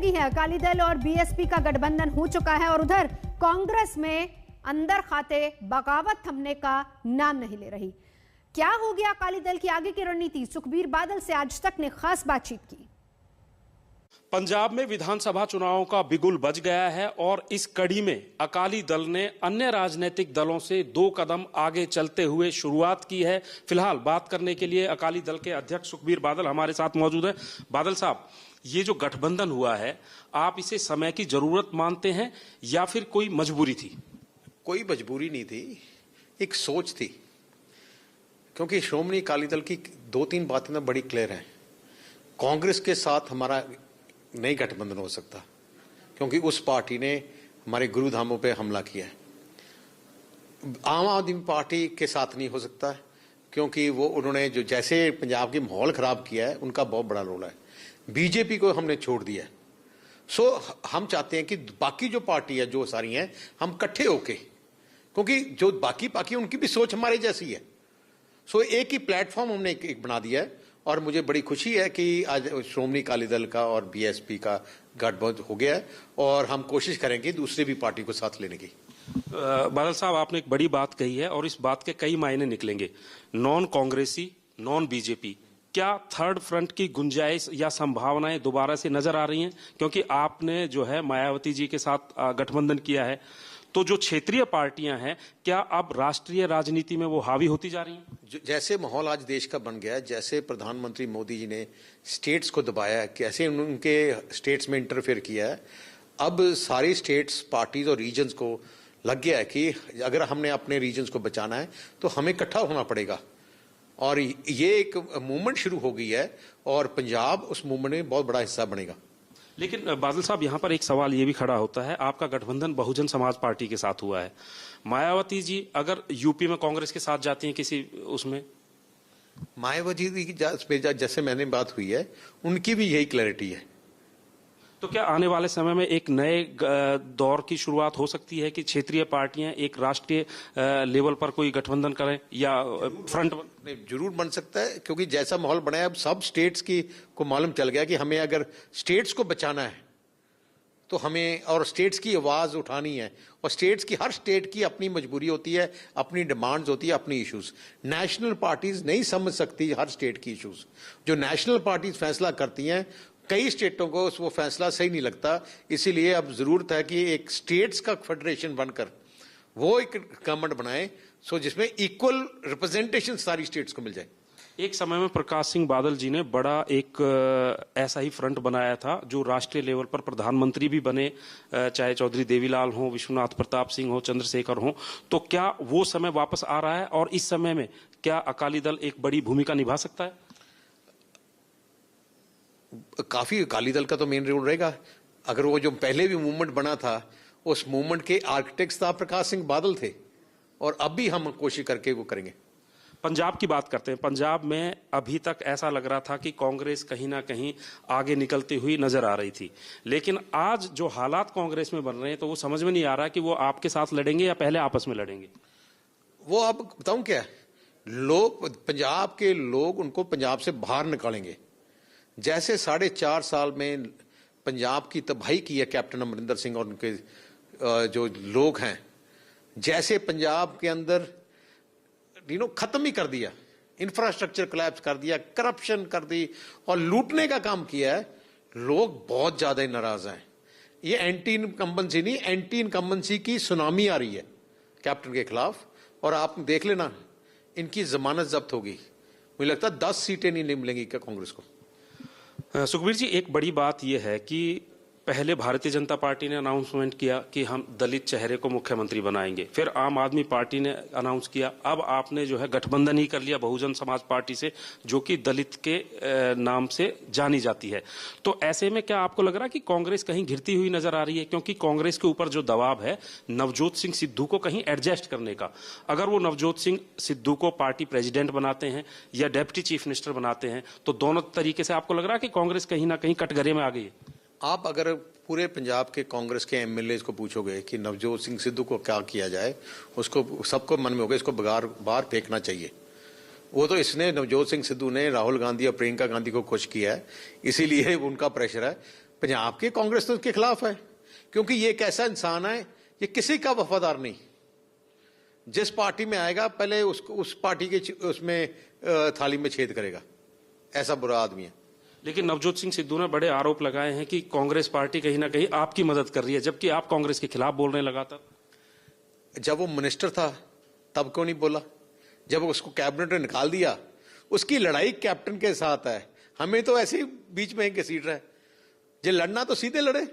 लगी है। अकाली दल और बीएसपी का गठबंधन हो चुका है और उधर कांग्रेस में अंदर खाते बगावत थमने का नाम नहीं ले रही। क्या हो गया अकाली दल की आगे की रणनीति? सुखबीर बादल से आज तक ने खास बातचीत की। पंजाब में विधानसभा चुनावों का बिगुल बज गया है और इस कड़ी में अकाली दल ने अन्य राजनीतिक दलों से 2 कदम आगे चलते हुए शुरुआत की है। फिलहाल बात करने के लिए अकाली दल के अध्यक्ष सुखबीर बादल हमारे साथ मौजूद हैं। बादल साहब, ये जो गठबंधन हुआ है, आप इसे समय की जरूरत मानते हैं या फिर कोई मजबूरी थी? कोई मजबूरी नहीं थी, एक सोच थी। क्योंकि श्रोमणी अकाली दल की 2-3 बातें ना बड़ी क्लियर हैं। कांग्रेस के साथ हमारा नहीं गठबंधन हो सकता क्योंकि उस पार्टी ने हमारे गुरुधामों पे हमला किया है। आम आदमी पार्टी के साथ नहीं हो सकता क्योंकि वो उन्होंने जो जैसे पंजाब के माहौल खराब किया है, उनका बहुत बड़ा रोल है। बीजेपी को हमने छोड़ दिया है। सो हम चाहते हैं कि बाकी जो पार्टी है, जो सारी हैं, हम इकट्ठे होके, क्योंकि जो बाकी उनकी भी सोच हमारे जैसी है। सो एक ही प्लेटफॉर्म हमने एक बना दिया है और मुझे बड़ी खुशी है कि आज श्रोमणी अकाली दल का और बीएसपी का गठबंधन हो गया है और हम कोशिश करेंगे दूसरे भी पार्टी को साथ लेने की। बादल साहब, आपने एक बड़ी बात कही है और इस बात के कई मायने निकलेंगे। नॉन कांग्रेसी, नॉन बीजेपी, क्या थर्ड फ्रंट की गुंजाइश या संभावनाएं दोबारा से नजर आ रही हैं? क्योंकि आपने जो है मायावती जी के साथ गठबंधन किया है, तो जो क्षेत्रीय पार्टियां हैं, क्या अब राष्ट्रीय राजनीति में वो हावी होती जा रही हैं? जैसे माहौल आज देश का बन गया है, जैसे प्रधानमंत्री मोदी जी ने स्टेट्स को दबाया है, कैसे उनके स्टेट्स में इंटरफेयर किया है, अब सारी स्टेट्स, पार्टीज और रीजन्स को लग गया है कि अगर हमने अपने रीजन्स को बचाना है तो हमें इकट्ठा होना पड़ेगा। और ये एक मूवमेंट शुरू हो गई है और पंजाब उस मूवमेंट में बहुत बड़ा हिस्सा बनेगा। लेकिन बादल साहब, यहाँ पर एक सवाल ये भी खड़ा होता है, आपका गठबंधन बहुजन समाज पार्टी के साथ हुआ है। मायावती जी अगर यूपी में कांग्रेस के साथ जाती हैं किसी उसमें, मायावती जी की जैसे मैंने बात हुई है, उनकी भी यही क्लैरिटी है। तो क्या आने वाले समय में एक नए दौर की शुरुआत हो सकती है कि क्षेत्रीय पार्टियां एक राष्ट्रीय लेवल पर कोई गठबंधन करें या फ्रंट? जरूर बन सकता है क्योंकि जैसा माहौल बना है, अब सब स्टेट्स की को मालूम चल गया कि हमें अगर स्टेट्स को बचाना है तो हमें और स्टेट्स की आवाज उठानी है। और स्टेट्स की, हर स्टेट की अपनी मजबूरी होती है, अपनी डिमांड्स होती है, अपनी इश्यूज। नेशनल पार्टीज नहीं समझ सकती हर स्टेट की इश्यूज। जो नेशनल पार्टीज फैसला करती हैं, कई स्टेटों को वो फैसला सही नहीं लगता। इसीलिए अब जरूरत है कि एक स्टेट्स का फेडरेशन बनकर वो एक गवर्नमेंट बनाए, सो जिसमें इक्वल रिप्रेजेंटेशन सारी स्टेट्स को मिल जाए। एक समय में प्रकाश सिंह बादल जी ने बड़ा एक ऐसा ही फ्रंट बनाया था जो राष्ट्रीय लेवल पर प्रधानमंत्री भी बने, चाहे चौधरी देवीलाल हो, विश्वनाथ प्रताप सिंह हो, चंद्रशेखर हो। तो क्या वो समय वापस आ रहा है और इस समय में क्या अकाली दल एक बड़ी भूमिका निभा सकता है? काफी अकाली दल का तो मेन रोल रहेगा। अगर वो जो पहले भी मूवमेंट बना था, उस मूवमेंट के आर्किटेक्ट्स था प्रकाश सिंह बादल थे और अब भी हम कोशिश करके वो करेंगे। पंजाब की बात करते हैं। पंजाब में अभी तक ऐसा लग रहा था कि कांग्रेस कहीं ना कहीं आगे निकलती हुई नजर आ रही थी, लेकिन आज जो हालात कांग्रेस में बन रहे हैं तो वो समझ में नहीं आ रहा कि वो आपके साथ लड़ेंगे या पहले आपस में लड़ेंगे। वो अब बताऊं क्या, लोग, पंजाब के लोग उनको पंजाब से बाहर निकालेंगे। जैसे 4.5 साल में पंजाब की तबाही की है कैप्टन अमरिंदर सिंह और उनके जो लोग हैं, जैसे पंजाब के अंदर खत्म ही कर दिया, इंफ्रास्ट्रक्चर कोलैप्स कर दिया, करप्शन कर दी और लूटने का काम किया है, लोग बहुत ज्यादा नाराज हैं। ये एंटी इनकम्बेंसी नहीं, एंटी इनकम्बेंसी की सुनामी आ रही है कैप्टन के खिलाफ। और आप देख लेना, इनकी जमानत जब्त होगी। मुझे लगता है 10 सीटें नहीं मिलेंगी क्या कांग्रेस को। सुखबीर जी, एक बड़ी बात यह है कि पहले भारतीय जनता पार्टी ने अनाउंसमेंट किया कि हम दलित चेहरे को मुख्यमंत्री बनाएंगे, फिर आम आदमी पार्टी ने अनाउंस किया, अब आपने जो है गठबंधन ही कर लिया बहुजन समाज पार्टी से, जो कि दलित के नाम से जानी जाती है। तो ऐसे में क्या आपको लग रहा है कि कांग्रेस कहीं घिरती हुई नजर आ रही है? क्योंकि कांग्रेस के ऊपर जो दबाव है नवजोत सिंह सिद्धू को कहीं एडजस्ट करने का, अगर वो नवजोत सिंह सिद्धू को पार्टी प्रेसिडेंट बनाते हैं या डेप्यूटी चीफ मिनिस्टर बनाते हैं, तो दोनों तरीके से आपको लग रहा है कि कांग्रेस कहीं ना कहीं कटघरे में आ गई है? आप अगर पूरे पंजाब के कांग्रेस के एमएलए को पूछोगे कि नवजोत सिंह सिद्धू को क्या किया जाए, उसको सबको मन में होगा इसको बाहर फेंकना चाहिए। वो तो इसने, नवजोत सिंह सिद्धू ने राहुल गांधी और प्रियंका गांधी को खुश किया है, इसीलिए उनका प्रेशर है। पंजाब की कांग्रेस तो उसके खिलाफ है, क्योंकि ये एक ऐसा इंसान है, ये किसी का वफादार नहीं। जिस पार्टी में आएगा पहले उस पार्टी के उसमें थाली में छेद करेगा, ऐसा बुरा आदमी है। लेकिन नवजोत सिंह सिद्धू ने बड़े आरोप लगाए हैं कि कांग्रेस पार्टी कहीं ना कहीं आपकी मदद कर रही है, जबकि आप कांग्रेस के खिलाफ बोल रहे हैं लगातार। जब वो मिनिस्टर था तब क्यों नहीं बोला? जब उसको कैबिनेट ने निकाल दिया, उसकी लड़ाई कैप्टन के साथ है, हमें तो ऐसे ही बीच में घसीट रहा है। जो लड़ना तो सीधे लड़े।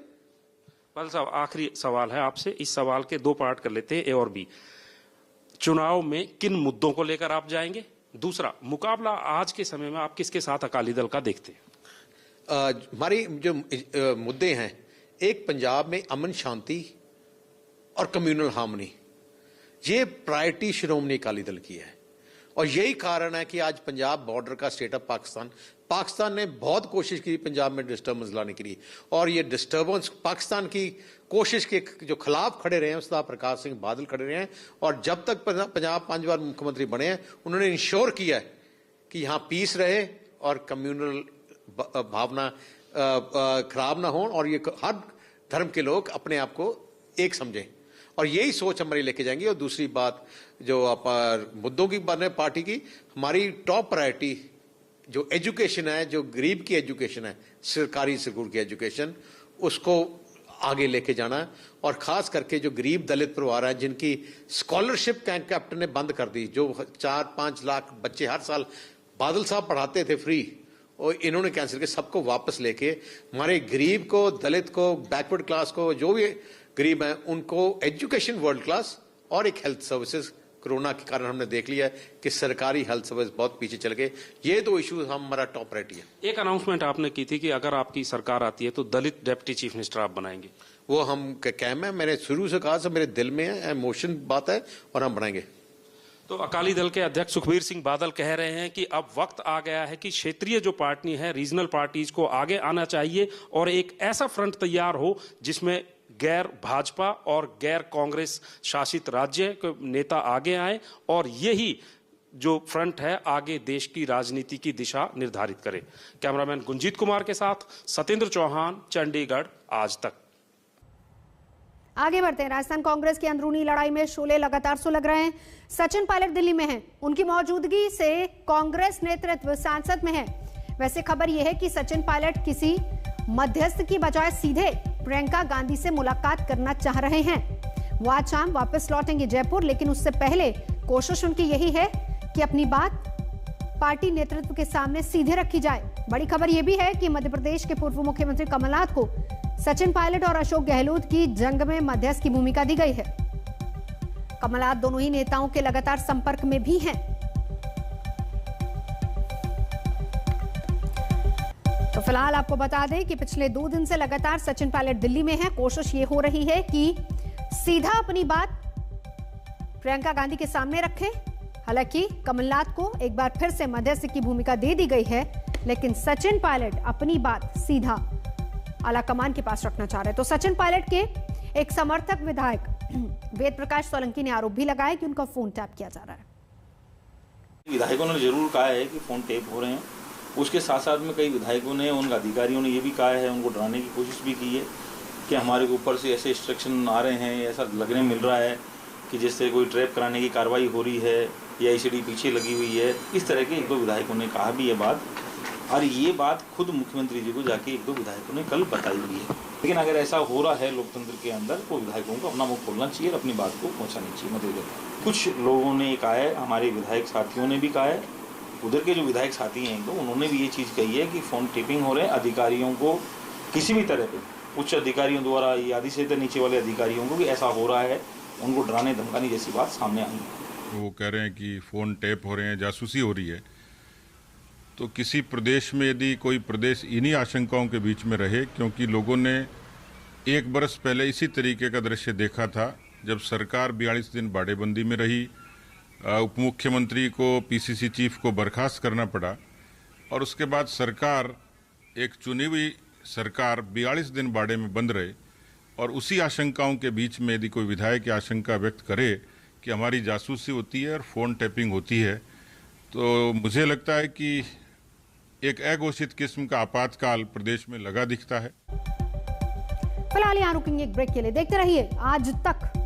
पाल साहब, आखिरी सवाल है आपसे, इस सवाल के दो पार्ट कर लेते हैं, ए और बी। चुनाव में किन मुद्दों को लेकर आप जाएंगे? दूसरा, मुकाबला आज के समय में आप किसके साथ अकाली दल का देखते हैं? हमारी जो मुद्दे हैं, एक पंजाब में अमन शांति और कम्युनल हार्मनी, ये प्रायोरिटी श्रोमणी अकाली दल की है। और यही कारण है कि आज पंजाब बॉर्डर का स्टेट ऑफ पाकिस्तान ने बहुत कोशिश की पंजाब में डिस्टर्बेंस लाने के लिए, और ये डिस्टर्बेंस पाकिस्तान की कोशिश के जो खिलाफ खड़े रहे हैं सरदार प्रकाश सिंह बादल खड़े रहे हैं। और जब तक पंजाब 5 बार मुख्यमंत्री बने हैं, उन्होंने इंश्योर किया है कि यहाँ पीस रहे और कम्युनल भावना खराब ना हो, और ये हर धर्म के लोग अपने आप को एक समझें, और यही सोच हमारी लेके जाएंगी। और दूसरी बात, जो आप मुद्दों की बात है पार्टी की, हमारी टॉप प्रायोरिटी जो एजुकेशन है, जो गरीब की एजुकेशन है, सरकारी स्कूल की एजुकेशन, उसको आगे लेके जाना है। और खास करके जो गरीब दलित परिवार है, जिनकी स्कॉलरशिप कैप्टन ने बंद कर दी, जो 4-5 लाख बच्चे हर साल बादल साहब पढ़ाते थे फ्री, और इन्होंने कैंसिल किया। सबको वापस लेके हमारे गरीब को, दलित को, बैकवर्ड क्लास को, जो भी गरीब हैं, उनको एजुकेशन वर्ल्ड क्लास और एक हेल्थ सर्विसेज। कोरोना के कारण हमने देख लिया है कि सरकारी हेल्थ सर्विस बहुत पीछे चल गए। ये दो इशू हमारा टॉप प्रायोरिटी है। एक अनाउंसमेंट आपने की थी कि अगर आपकी सरकार आती है तो दलित डिप्टी चीफ मिनिस्टर आप बनाएंगे। वो हम कैम है, मैंने शुरू से कहा, मेरे दिल में है, इमोशन बात है, और हम बनाएंगे। तो अकाली दल के अध्यक्ष सुखबीर सिंह बादल कह रहे हैं कि अब वक्त आ गया है कि क्षेत्रीय जो पार्टी है, रीजनल पार्टीज को आगे आना चाहिए और एक ऐसा फ्रंट तैयार हो जिसमें गैर भाजपा और गैर कांग्रेस शासित राज्य के नेता आगे आए, और यही जो फ्रंट है आगे देश की राजनीति की दिशा निर्धारित करे। कैमरामैन गुंजीत कुमार के साथ सत्येंद्र चौहान, चंडीगढ़, आज तक। आगे बढ़ते हैं। राजस्थान कांग्रेस की अंदरूनी लड़ाई में शोले लगातार सुलग रहे हैं। सचिन पायलट दिल्ली में हैं, उनकी मौजूदगी से कांग्रेस नेतृत्व सांसद में है। वैसे खबर यह है कि सचिन पायलट किसी मध्यस्थ की बजाय सीधे प्रियंका गांधी से मुलाकात करना चाह रहे हैं। वो आज शाम वापस लौटेंगे जयपुर, लेकिन उससे पहले कोशिश उनकी यही है कि अपनी बात पार्टी नेतृत्व के सामने सीधे रखी जाए। बड़ी खबर यह भी है कि मध्य प्रदेश के पूर्व मुख्यमंत्री कमलनाथ को सचिन पायलट और अशोक गहलोत की जंग में मध्यस्थ की भूमिका दी गई है। कमलनाथ दोनों ही नेताओं के लगातार संपर्क में भी हैं। तो फिलहाल आपको बता दें कि पिछले 2 दिन से लगातार सचिन पायलट दिल्ली में हैं। कोशिश ये हो रही है कि सीधा अपनी बात प्रियंका गांधी के सामने रखें। हालांकि कमलनाथ को एक बार फिर से मध्यस्थ की भूमिका दे दी गई है, लेकिन सचिन पायलट अपनी बात सीधा आलाकमान के पास रखना चाह रहे हैं। तो सचिन पायलट के एक समर्थक विधायक वेद प्रकाश सोलंकी ने आरोप भी लगाया कि उनका फोन टैप किया जा रहा है। विधायकों ने जरूर कहा है कि फोन टैप हो रहे हैं। उसके साथ साथ में कई विधायकों ने, उन अधिकारियों ने ये भी कहा है, उनको डराने की कोशिश भी की है कि हमारे ऊपर से ऐसे इंस्ट्रक्शन आ रहे हैं, ऐसा लगने मिल रहा है कि जिससे कोई ट्रैप कराने की कार्रवाई हो रही है या ईसीडी पीछे लगी हुई है। इस तरह के 1-2 विधायकों ने कहा भी ये बात, और ये बात खुद मुख्यमंत्री जी को जाके 1-2 विधायकों ने कल बताई हुई है। लेकिन अगर ऐसा हो रहा है लोकतंत्र के अंदर, तो विधायकों को अपना मुंह खोलना चाहिए और अपनी बात को पहुंचानी चाहिए मध्य। कुछ लोगों ने कहा है, हमारे विधायक साथियों ने भी कहा है, उधर के जो विधायक साथी हैं तो उन्होंने भी ये चीज़ कही है कि फोन टेपिंग हो रहे हैं। अधिकारियों को किसी भी तरह पे, उच्च अधिकारियों द्वारा या आदि से नीचे वाले अधिकारियों को भी ऐसा हो रहा है, उनको डराने धमकाने जैसी बात सामने आई है। वो कह रहे हैं कि फ़ोन टैप हो रहे हैं, जासूसी हो रही है। तो किसी प्रदेश में यदि कोई प्रदेश इन्हीं आशंकाओं के बीच में रहे, क्योंकि लोगों ने 1 बरस पहले इसी तरीके का दृश्य देखा था जब सरकार 42 दिन बाड़ेबंदी में रही, उप मुख्यमंत्री को, पीसीसी चीफ को बर्खास्त करना पड़ा, और उसके बाद सरकार, एक चुनी हुई सरकार 42 दिन बाड़े में बंद रहे। और उसी आशंकाओं के बीच में यदि कोई विधायक आशंका व्यक्त करे कि हमारी जासूसी होती है और फ़ोन टैपिंग होती है, तो मुझे लगता है कि एक अघोषित किस्म का आपातकाल प्रदेश में लगा दिखता है। फिलहाल यहाँ रुकेंगे एक ब्रेक के लिए। देखते रहिए आज तक।